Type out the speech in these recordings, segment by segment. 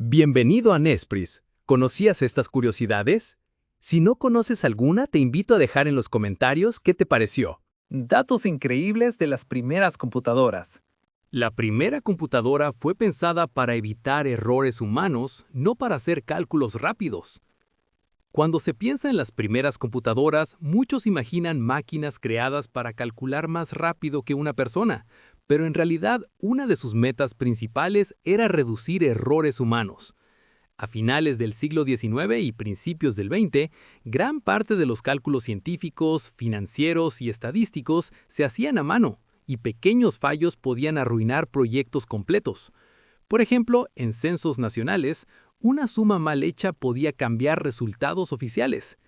Bienvenido a Nespris. ¿Conocías estas curiosidades? Si no conoces alguna, te invito a dejar en los comentarios qué te pareció. Datos increíbles de las primeras computadoras. La primera computadora fue pensada para evitar errores humanos, no para hacer cálculos rápidos. Cuando se piensa en las primeras computadoras, muchos imaginan máquinas creadas para calcular más rápido que una persona, pero en realidad una de sus metas principales era reducir errores humanos. A finales del siglo XIX y principios del XX, gran parte de los cálculos científicos, financieros y estadísticos se hacían a mano, y pequeños fallos podían arruinar proyectos completos. Por ejemplo, en censos nacionales, una suma mal hecha podía cambiar resultados oficiales.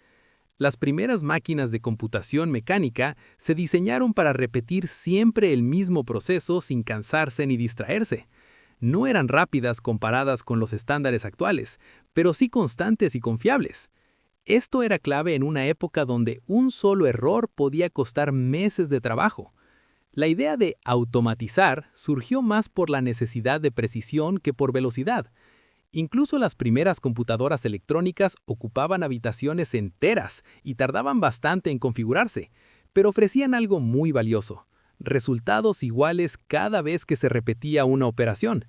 Las primeras máquinas de computación mecánica se diseñaron para repetir siempre el mismo proceso sin cansarse ni distraerse. No eran rápidas comparadas con los estándares actuales, pero sí constantes y confiables. Esto era clave en una época donde un solo error podía costar meses de trabajo. La idea de automatizar surgió más por la necesidad de precisión que por velocidad. Incluso las primeras computadoras electrónicas ocupaban habitaciones enteras y tardaban bastante en configurarse, pero ofrecían algo muy valioso: resultados iguales cada vez que se repetía una operación.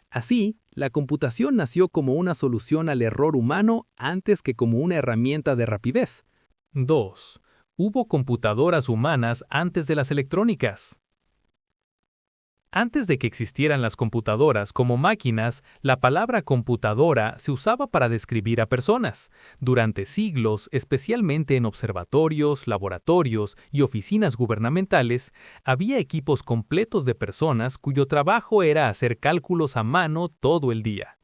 Así, la computación nació como una solución al error humano antes que como una herramienta de rapidez. 2. Hubo computadoras humanas antes de las electrónicas. Antes de que existieran las computadoras como máquinas, la palabra computadora se usaba para describir a personas. Durante siglos, especialmente en observatorios, laboratorios y oficinas gubernamentales, había equipos completos de personas cuyo trabajo era hacer cálculos a mano todo el día.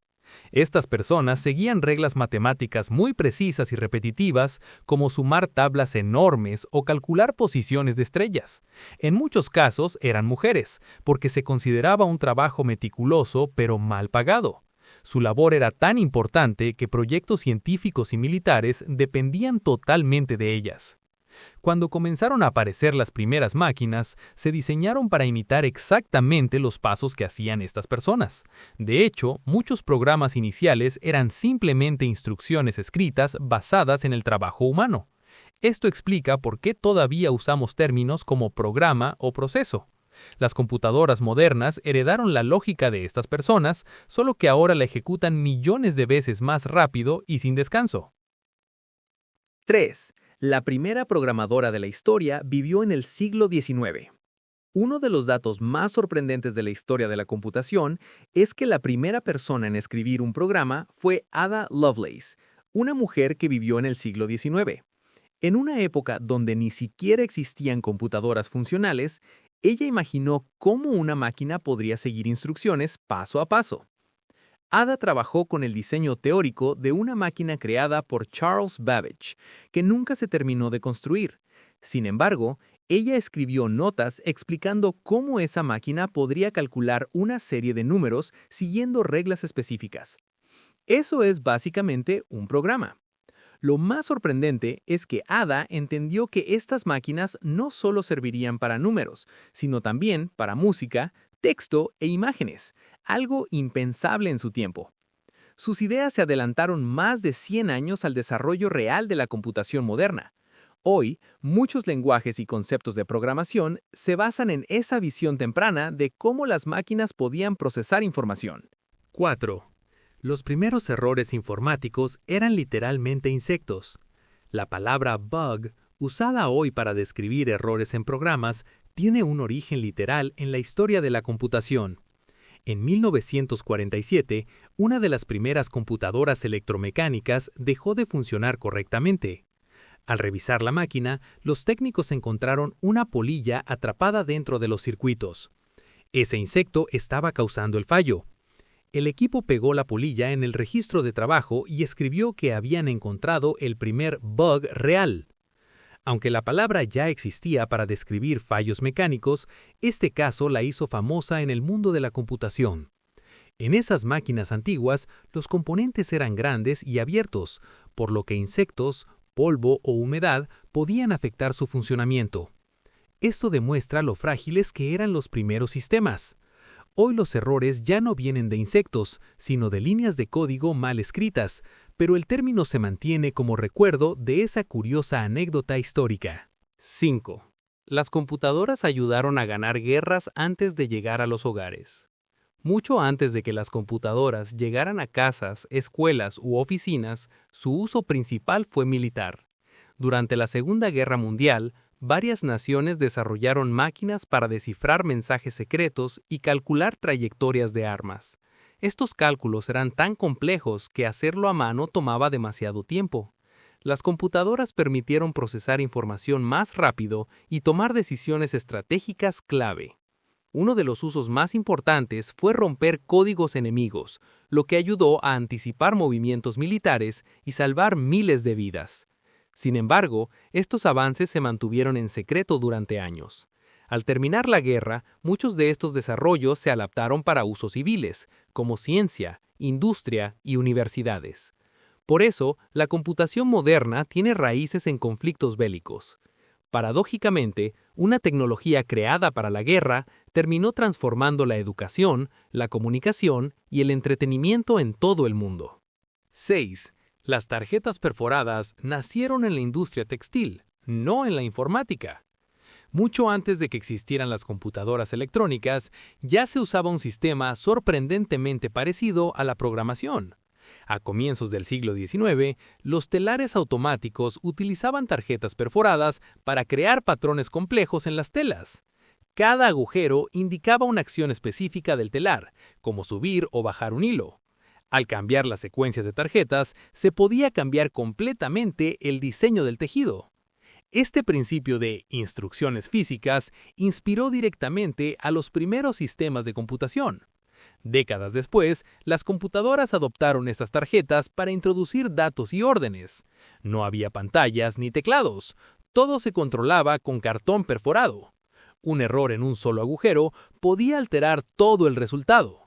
Estas personas seguían reglas matemáticas muy precisas y repetitivas, como sumar tablas enormes o calcular posiciones de estrellas. En muchos casos eran mujeres, porque se consideraba un trabajo meticuloso pero mal pagado. Su labor era tan importante que proyectos científicos y militares dependían totalmente de ellas. Cuando comenzaron a aparecer las primeras máquinas, se diseñaron para imitar exactamente los pasos que hacían estas personas. De hecho, muchos programas iniciales eran simplemente instrucciones escritas basadas en el trabajo humano. Esto explica por qué todavía usamos términos como programa o proceso. Las computadoras modernas heredaron la lógica de estas personas, solo que ahora la ejecutan millones de veces más rápido y sin descanso. 3. La primera programadora de la historia vivió en el siglo XIX. Uno de los datos más sorprendentes de la historia de la computación es que la primera persona en escribir un programa fue Ada Lovelace, una mujer que vivió en el siglo XIX. En una época donde ni siquiera existían computadoras funcionales, ella imaginó cómo una máquina podría seguir instrucciones paso a paso. Ada trabajó con el diseño teórico de una máquina creada por Charles Babbage, que nunca se terminó de construir. Sin embargo, ella escribió notas explicando cómo esa máquina podría calcular una serie de números siguiendo reglas específicas. Eso es básicamente un programa. Lo más sorprendente es que Ada entendió que estas máquinas no solo servirían para números, sino también para música, texto e imágenes, algo impensable en su tiempo. Sus ideas se adelantaron más de 100 años al desarrollo real de la computación moderna. Hoy, muchos lenguajes y conceptos de programación se basan en esa visión temprana de cómo las máquinas podían procesar información. 4. Los primeros errores informáticos eran literalmente insectos. La palabra bug, usada hoy para describir errores en programas, tiene un origen literal en la historia de la computación. En 1947, una de las primeras computadoras electromecánicas dejó de funcionar correctamente. Al revisar la máquina, los técnicos encontraron una polilla atrapada dentro de los circuitos. Ese insecto estaba causando el fallo. El equipo pegó la polilla en el registro de trabajo y escribió que habían encontrado el primer bug real. Aunque la palabra ya existía para describir fallos mecánicos, este caso la hizo famosa en el mundo de la computación. En esas máquinas antiguas, los componentes eran grandes y abiertos, por lo que insectos, polvo o humedad podían afectar su funcionamiento. Esto demuestra lo frágiles que eran los primeros sistemas. Hoy los errores ya no vienen de insectos, sino de líneas de código mal escritas, pero el término se mantiene como recuerdo de esa curiosa anécdota histórica. 5. Las computadoras ayudaron a ganar guerras antes de llegar a los hogares. Mucho antes de que las computadoras llegaran a casas, escuelas u oficinas, su uso principal fue militar. Durante la Segunda Guerra Mundial, varias naciones desarrollaron máquinas para descifrar mensajes secretos y calcular trayectorias de armas. Estos cálculos eran tan complejos que hacerlo a mano tomaba demasiado tiempo. Las computadoras permitieron procesar información más rápido y tomar decisiones estratégicas clave. Uno de los usos más importantes fue romper códigos enemigos, lo que ayudó a anticipar movimientos militares y salvar miles de vidas. Sin embargo, estos avances se mantuvieron en secreto durante años. Al terminar la guerra, muchos de estos desarrollos se adaptaron para usos civiles, como ciencia, industria y universidades. Por eso, la computación moderna tiene raíces en conflictos bélicos. Paradójicamente, una tecnología creada para la guerra terminó transformando la educación, la comunicación y el entretenimiento en todo el mundo. 6. Las tarjetas perforadas nacieron en la industria textil, no en la informática. Mucho antes de que existieran las computadoras electrónicas, ya se usaba un sistema sorprendentemente parecido a la programación. A comienzos del siglo XIX, los telares automáticos utilizaban tarjetas perforadas para crear patrones complejos en las telas. Cada agujero indicaba una acción específica del telar, como subir o bajar un hilo. Al cambiar las secuencias de tarjetas, se podía cambiar completamente el diseño del tejido. Este principio de instrucciones físicas inspiró directamente a los primeros sistemas de computación. Décadas después, las computadoras adoptaron estas tarjetas para introducir datos y órdenes. No había pantallas ni teclados. Todo se controlaba con cartón perforado. Un error en un solo agujero podía alterar todo el resultado.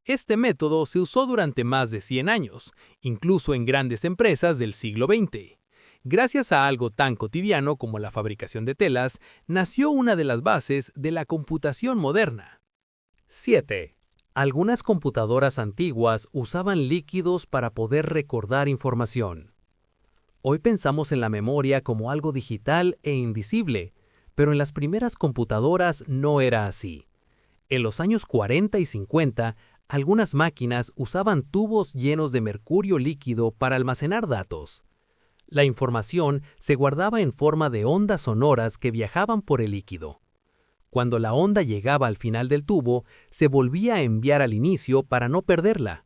Este método se usó durante más de 100 años, incluso en grandes empresas del siglo XX. Gracias a algo tan cotidiano como la fabricación de telas, nació una de las bases de la computación moderna. 7. Algunas computadoras antiguas usaban líquidos para poder recordar información. Hoy pensamos en la memoria como algo digital e invisible, pero en las primeras computadoras no era así. En los años 40 y 50, algunas máquinas usaban tubos llenos de mercurio líquido para almacenar datos. La información se guardaba en forma de ondas sonoras que viajaban por el líquido. Cuando la onda llegaba al final del tubo, se volvía a enviar al inicio para no perderla.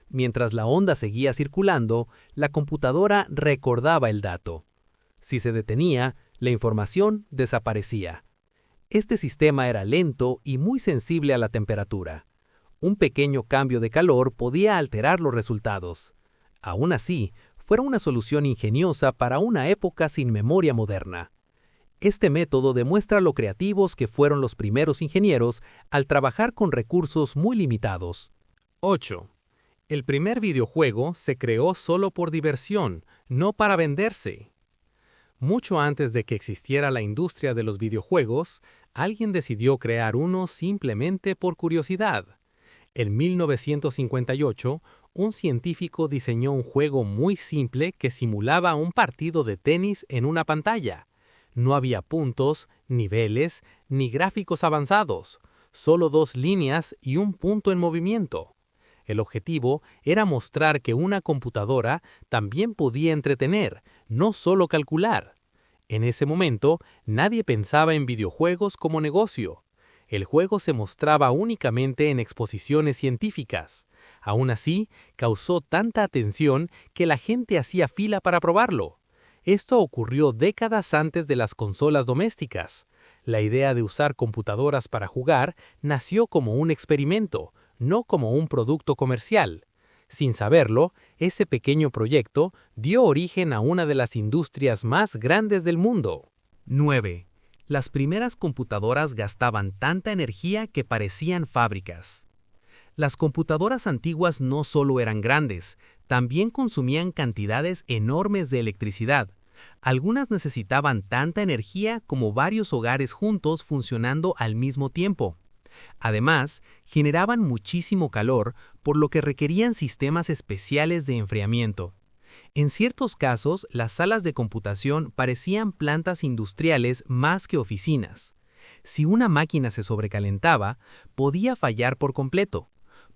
Mientras la onda seguía circulando, la computadora recordaba el dato. Si se detenía, la información desaparecía. Este sistema era lento y muy sensible a la temperatura. Un pequeño cambio de calor podía alterar los resultados. Aún así, fue una solución ingeniosa para una época sin memoria moderna. Este método demuestra lo creativos que fueron los primeros ingenieros al trabajar con recursos muy limitados. 8. El primer videojuego se creó solo por diversión, no para venderse. Mucho antes de que existiera la industria de los videojuegos, alguien decidió crear uno simplemente por curiosidad. En 1958, un científico diseñó un juego muy simple que simulaba un partido de tenis en una pantalla. No había puntos, niveles, ni gráficos avanzados, solo 2 líneas y un punto en movimiento. El objetivo era mostrar que una computadora también podía entretener, no solo calcular. En ese momento, nadie pensaba en videojuegos como negocio. El juego se mostraba únicamente en exposiciones científicas. Aún así, causó tanta atención que la gente hacía fila para probarlo. Esto ocurrió décadas antes de las consolas domésticas. La idea de usar computadoras para jugar nació como un experimento, no como un producto comercial. Sin saberlo, ese pequeño proyecto dio origen a una de las industrias más grandes del mundo. 9. Las primeras computadoras gastaban tanta energía que parecían fábricas. Las computadoras antiguas no solo eran grandes, también consumían cantidades enormes de electricidad. Algunas necesitaban tanta energía como varios hogares juntos funcionando al mismo tiempo. Además, generaban muchísimo calor, por lo que requerían sistemas especiales de enfriamiento. En ciertos casos, las salas de computación parecían plantas industriales más que oficinas. Si una máquina se sobrecalentaba, podía fallar por completo.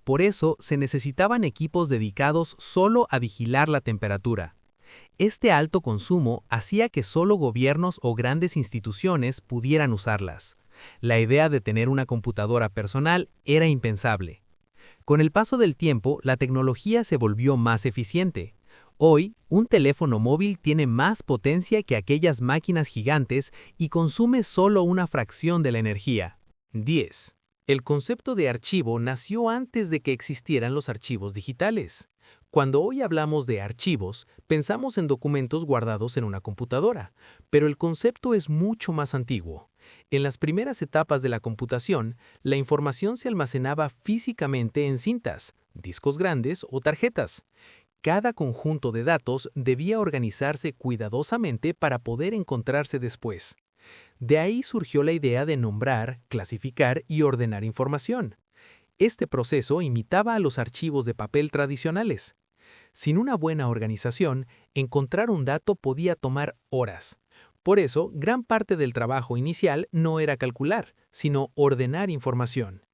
Por eso, se necesitaban equipos dedicados solo a vigilar la temperatura. Este alto consumo hacía que solo gobiernos o grandes instituciones pudieran usarlas. La idea de tener una computadora personal era impensable. Con el paso del tiempo, la tecnología se volvió más eficiente. Hoy, un teléfono móvil tiene más potencia que aquellas máquinas gigantes y consume solo una fracción de la energía. 10. El concepto de archivo nació antes de que existieran los archivos digitales. Cuando hoy hablamos de archivos, pensamos en documentos guardados en una computadora, pero el concepto es mucho más antiguo. En las primeras etapas de la computación, la información se almacenaba físicamente en cintas, discos grandes o tarjetas. Cada conjunto de datos debía organizarse cuidadosamente para poder encontrarse después. De ahí surgió la idea de nombrar, clasificar y ordenar información. Este proceso imitaba a los archivos de papel tradicionales. Sin una buena organización, encontrar un dato podía tomar horas. Por eso, gran parte del trabajo inicial no era calcular, sino ordenar información.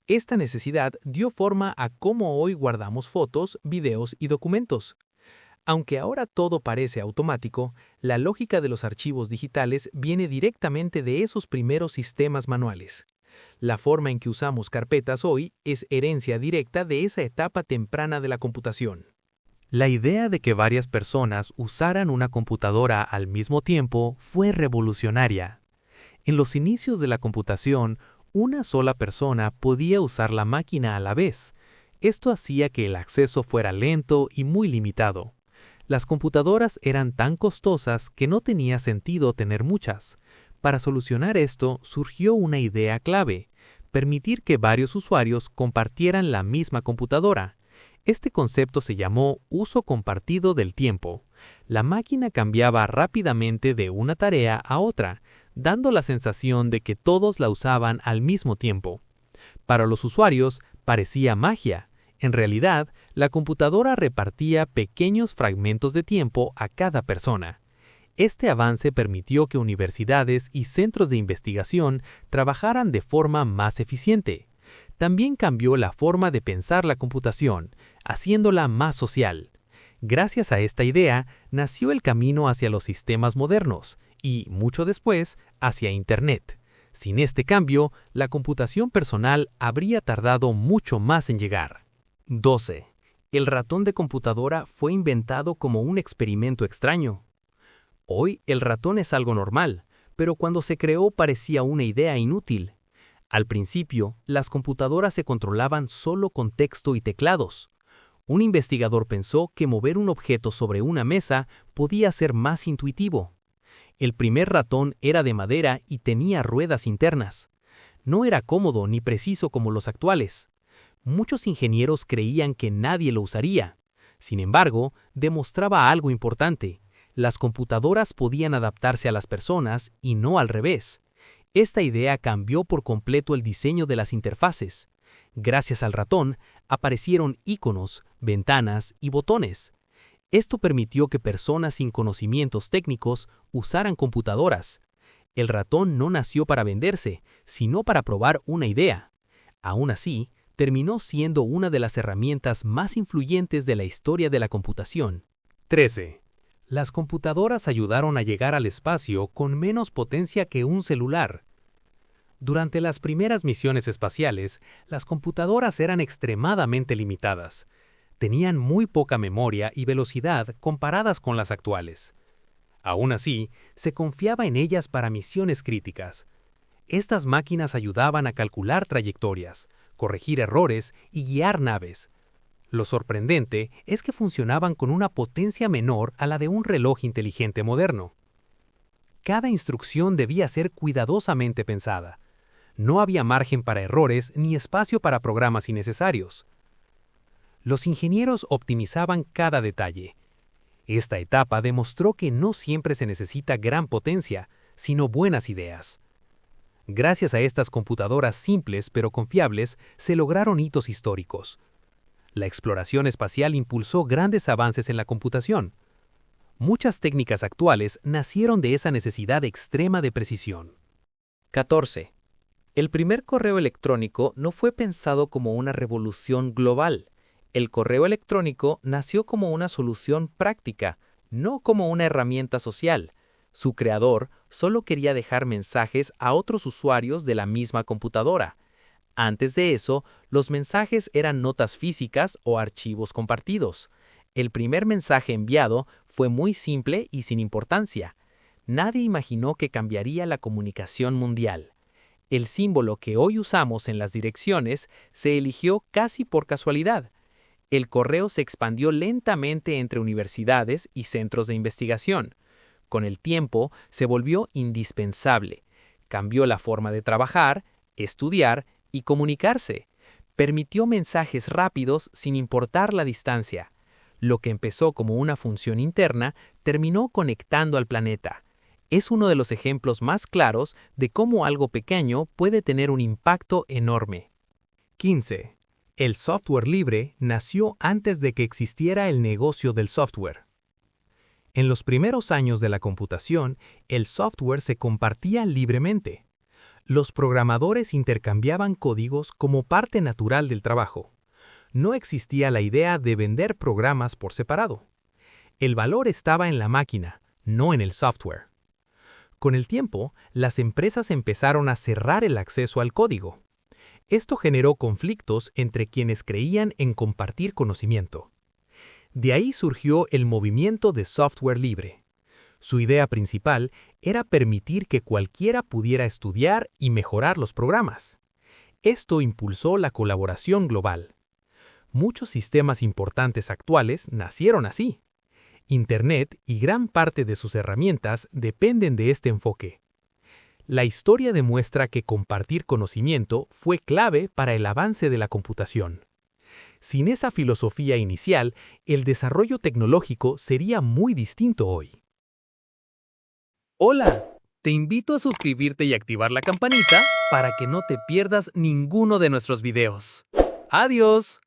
Esta necesidad dio forma a cómo hoy guardamos fotos, videos y documentos. Aunque ahora todo parece automático, la lógica de los archivos digitales viene directamente de esos primeros sistemas manuales. La forma en que usamos carpetas hoy es herencia directa de esa etapa temprana de la computación. La idea de que varias personas usaran una computadora al mismo tiempo fue revolucionaria. En los inicios de la computación, una sola persona podía usar la máquina a la vez. Esto hacía que el acceso fuera lento y muy limitado. Las computadoras eran tan costosas que no tenía sentido tener muchas. Para solucionar esto, surgió una idea clave: permitir que varios usuarios compartieran la misma computadora. Este concepto se llamó uso compartido del tiempo. La máquina cambiaba rápidamente de una tarea a otra, dando la sensación de que todos la usaban al mismo tiempo. Para los usuarios, parecía magia. En realidad, la computadora repartía pequeños fragmentos de tiempo a cada persona. Este avance permitió que universidades y centros de investigación trabajaran de forma más eficiente. También cambió la forma de pensar la computación, haciéndola más social. Gracias a esta idea, nació el camino hacia los sistemas modernos y, mucho después, hacia Internet. Sin este cambio, la computación personal habría tardado mucho más en llegar. 12. El ratón de computadora fue inventado como un experimento extraño. Hoy el ratón es algo normal, pero cuando se creó parecía una idea inútil. Al principio, las computadoras se controlaban solo con texto y teclados. Un investigador pensó que mover un objeto sobre una mesa podía ser más intuitivo. El primer ratón era de madera y tenía ruedas internas. No era cómodo ni preciso como los actuales. Muchos ingenieros creían que nadie lo usaría. Sin embargo, demostraba algo importante: las computadoras podían adaptarse a las personas y no al revés. Esta idea cambió por completo el diseño de las interfaces. Gracias al ratón, aparecieron iconos, ventanas y botones. Esto permitió que personas sin conocimientos técnicos usaran computadoras. El ratón no nació para venderse, sino para probar una idea. Aún así, terminó siendo una de las herramientas más influyentes de la historia de la computación. 13. Las computadoras ayudaron a llegar al espacio con menos potencia que un celular. Durante las primeras misiones espaciales, las computadoras eran extremadamente limitadas. Tenían muy poca memoria y velocidad comparadas con las actuales. Aún así, se confiaba en ellas para misiones críticas. Estas máquinas ayudaban a calcular trayectorias, corregir errores y guiar naves. Lo sorprendente es que funcionaban con una potencia menor a la de un reloj inteligente moderno. Cada instrucción debía ser cuidadosamente pensada. No había margen para errores ni espacio para programas innecesarios. Los ingenieros optimizaban cada detalle. Esta etapa demostró que no siempre se necesita gran potencia, sino buenas ideas. Gracias a estas computadoras simples pero confiables, se lograron hitos históricos. La exploración espacial impulsó grandes avances en la computación. Muchas técnicas actuales nacieron de esa necesidad extrema de precisión. 14. El primer correo electrónico no fue pensado como una revolución global. El correo electrónico nació como una solución práctica, no como una herramienta social. Su creador solo quería dejar mensajes a otros usuarios de la misma computadora. Antes de eso, los mensajes eran notas físicas o archivos compartidos. El primer mensaje enviado fue muy simple y sin importancia. Nadie imaginó que cambiaría la comunicación mundial. El símbolo que hoy usamos en las direcciones se eligió casi por casualidad. El correo se expandió lentamente entre universidades y centros de investigación. Con el tiempo, se volvió indispensable. Cambió la forma de trabajar, estudiar y comunicarse. Permitió mensajes rápidos sin importar la distancia. Lo que empezó como una función interna terminó conectando al planeta. Es uno de los ejemplos más claros de cómo algo pequeño puede tener un impacto enorme. 15. El software libre nació antes de que existiera el negocio del software. En los primeros años de la computación, el software se compartía libremente. Los programadores intercambiaban códigos como parte natural del trabajo. No existía la idea de vender programas por separado. El valor estaba en la máquina, no en el software. Con el tiempo, las empresas empezaron a cerrar el acceso al código. Esto generó conflictos entre quienes creían en compartir conocimiento. De ahí surgió el movimiento de software libre. Su idea principal era permitir que cualquiera pudiera estudiar y mejorar los programas. Esto impulsó la colaboración global. Muchos sistemas importantes actuales nacieron así. Internet y gran parte de sus herramientas dependen de este enfoque. La historia demuestra que compartir conocimiento fue clave para el avance de la computación. Sin esa filosofía inicial, el desarrollo tecnológico sería muy distinto hoy. Hola, te invito a suscribirte y activar la campanita para que no te pierdas ninguno de nuestros videos. ¡Adiós!